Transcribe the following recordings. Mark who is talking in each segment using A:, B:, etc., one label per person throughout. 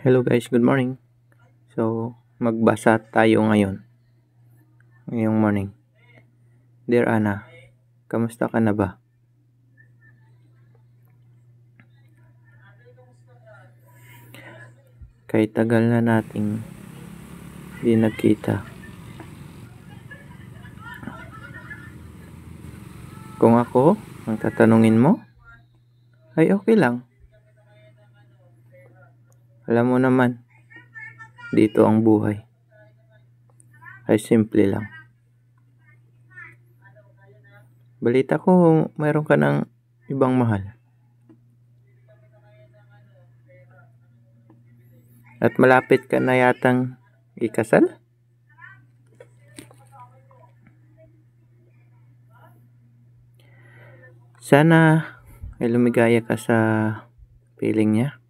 A: Hello guys, good morning. So, magbasa tayo ngayong morning. Dear Ana, kamusta ka na ba? Kahit tagal na nating di nagkita. Kung ako ang tatanungin mo, ay okay lang. Alam mo naman, dito ang buhay ay simple lang. Balita ko, mayroon ka ng ibang mahal. At malapit ka na yatang ikasal? Sana ay lumigaya ka sa piling niya.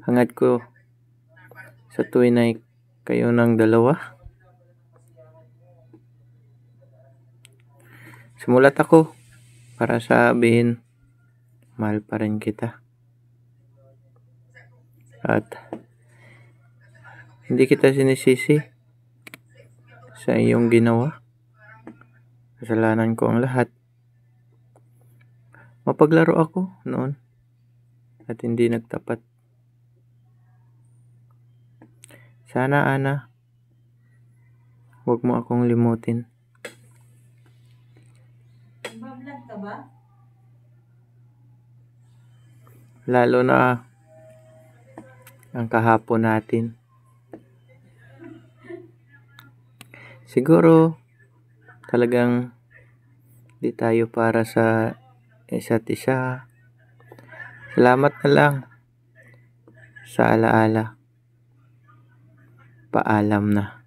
A: Hangad ko sa tuwin ay kayo ng dalawa. Sumulat ako para sabihin mahal pa rin kita. At hindi kita sinisisi sa iyong ginawa. Kasalanan ko ang lahat. Mapaglaro ako noon at hindi nagtapat. Sana, Ana, huwag mo akong limutin.
B: Mag-vlog ka ba?
A: Lalo na ang kahapon natin. Siguro talagang di tayo para sa isa't isa. Salamat na lang sa alaala. Paalam na.